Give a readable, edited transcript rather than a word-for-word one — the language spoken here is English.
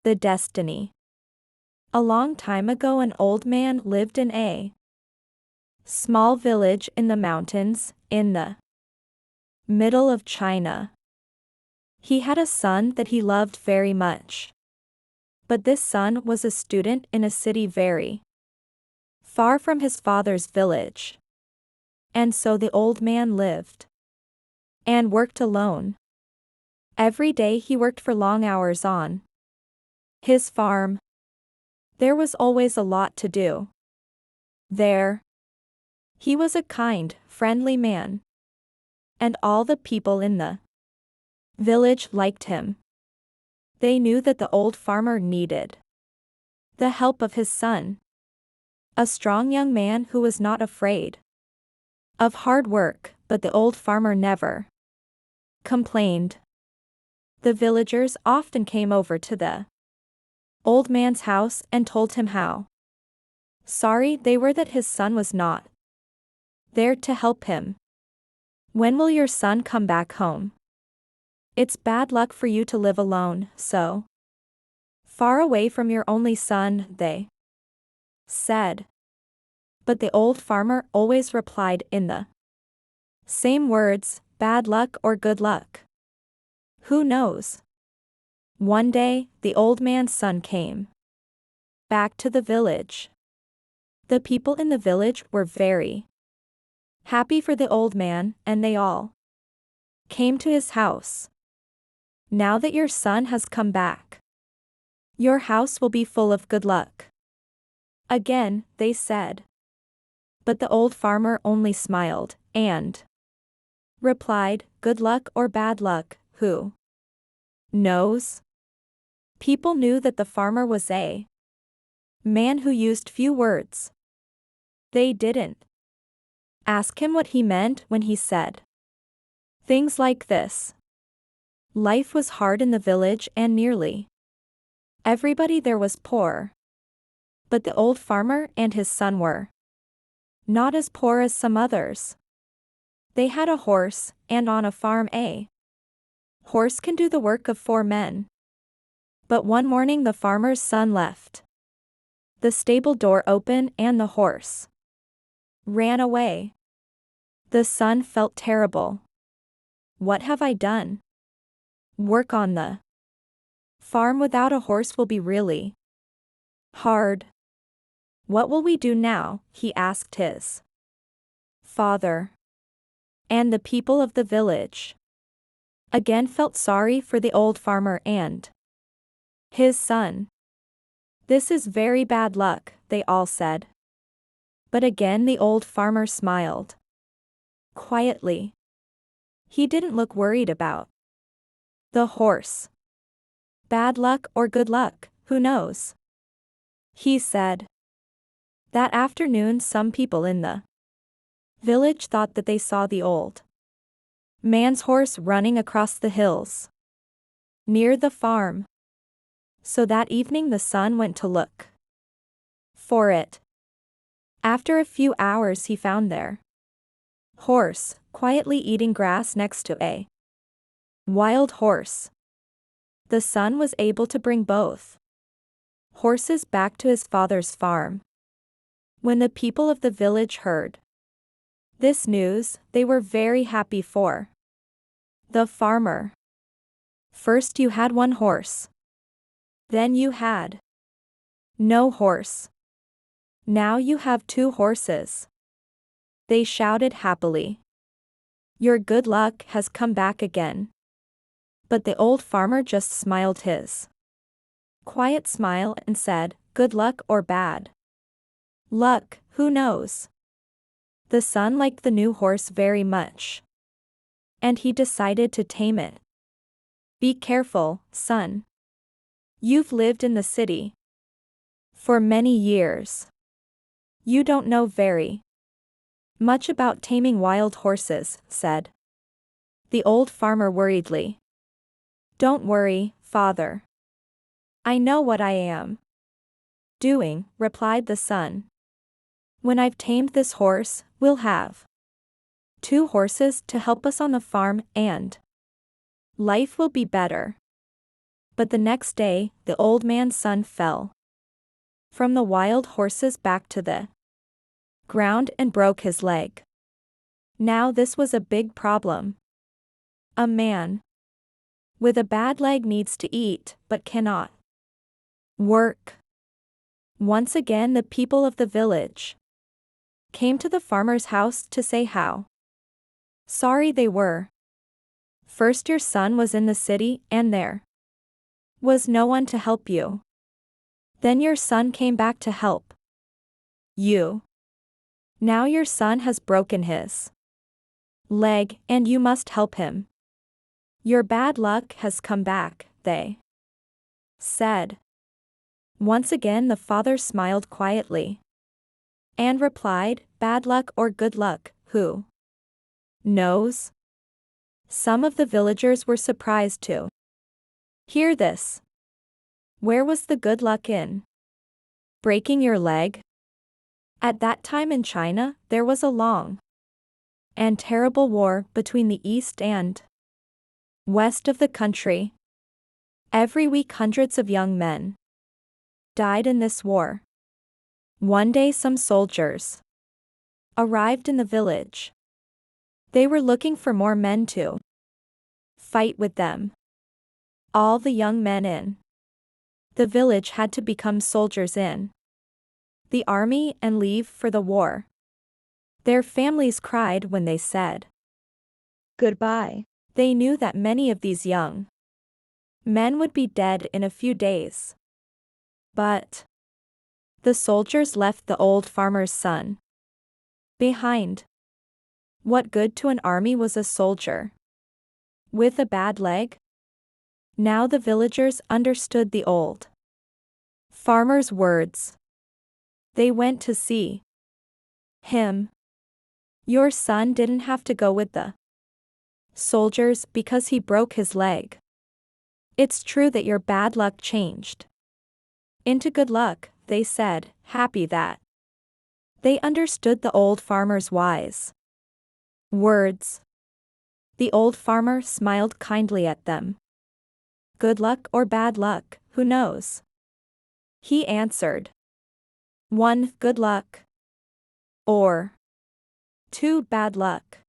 The Destiny. A long time ago, an old man lived in a small village in the mountains, in the middle of China. He had a son that he loved very much. But this son was a student in a city very far from his father's village. And so the old man lived and worked alone. Every day he worked for long hours on his farm. There was always a lot to do there. He was a kind, friendly man. And all the people in the village liked him. They knew that the old farmer needed the help of his son. A strong young man who was not afraid of hard work, but the old farmer never complained. The villagers often came over to the old man's house and told him how sorry they were that his son was not there to help him. When will your son come back home? It's bad luck for you to live alone, so far away from your only son, they said. But the old farmer always replied in the same words, bad luck or good luck. Who knows? One day, the old man's son came back to the village. The people in the village were very happy for the old man, and they all came to his house. Now that your son has come back, your house will be full of good luck again, they said. But the old farmer only smiled, and replied, good luck or bad luck, who knows? People knew that the farmer was a man who used few words. They didn't ask him what he meant when he said things like this. Life was hard in the village and nearly everybody there was poor. But the old farmer and his son were not as poor as some others. They had a horse, and on a farm a horse can do the work of 4 men. But one morning the farmer's son left the stable door open and the horse ran away. The son felt terrible. What have I done? Work on the farm without a horse will be really hard. What will we do now? He asked his father. And the people of the village again felt sorry for the old farmer and his son. This is very bad luck, they all said. But again the old farmer smiled quietly. He didn't look worried about the horse. Bad luck or good luck, who knows? He said. That afternoon some people in the village thought that they saw the old man's horse running across the hills near the farm. So that evening the son went to look for it. After a few hours he found their horse quietly eating grass next to a wild horse. The son was able to bring both horses back to his father's farm. When the people of the village heard this news, they were very happy for the farmer. First you had 1 horse. Then you had no horse. Now you have 2 horses. They shouted happily. Your good luck has come back again. But the old farmer just smiled his quiet smile and said, good luck or bad luck, who knows? The son liked the new horse very much. And he decided to tame it. Be careful, son. You've lived in the city for many years. You don't know very much about taming wild horses, said the old farmer worriedly. Don't worry, father. I know what I am doing, replied the son. When I've tamed this horse, we'll have 2 horses to help us on the farm, and life will be better. But the next day, the old man's son fell from the wild horse's back to the ground and broke his leg. Now this was a big problem. A man with a bad leg needs to eat, but cannot work. Once again the people of the village came to the farmer's house to say how sorry they were. First your son was in the city and there was no one to help you. Then your son came back to help you. Now your son has broken his leg and you must help him. Your bad luck has come back, they said. Once again the father smiled quietly and replied, bad luck or good luck, who knows? Some of the villagers were surprised to hear this. Where was the good luck in breaking your leg? At that time in China, there was a long and terrible war between the east and west of the country. Every week hundreds of young men died in this war. One day some soldiers arrived in the village. They were looking for more men to fight with them. All the young men in the village had to become soldiers in the army and leave for the war. Their families cried when they said goodbye. They knew that many of these young men would be dead in a few days. But the soldiers left the old farmer's son behind. What good to an army was a soldier with a bad leg? Now the villagers understood the old farmer's words. They went to see him. Your son didn't have to go with the soldiers because he broke his leg. It's true that your bad luck changed into good luck, they said, happy that they understood the old farmer's wise words. The old farmer smiled kindly at them. Good luck or bad luck, who knows? He answered. 1. Good luck. Or 2. Bad luck.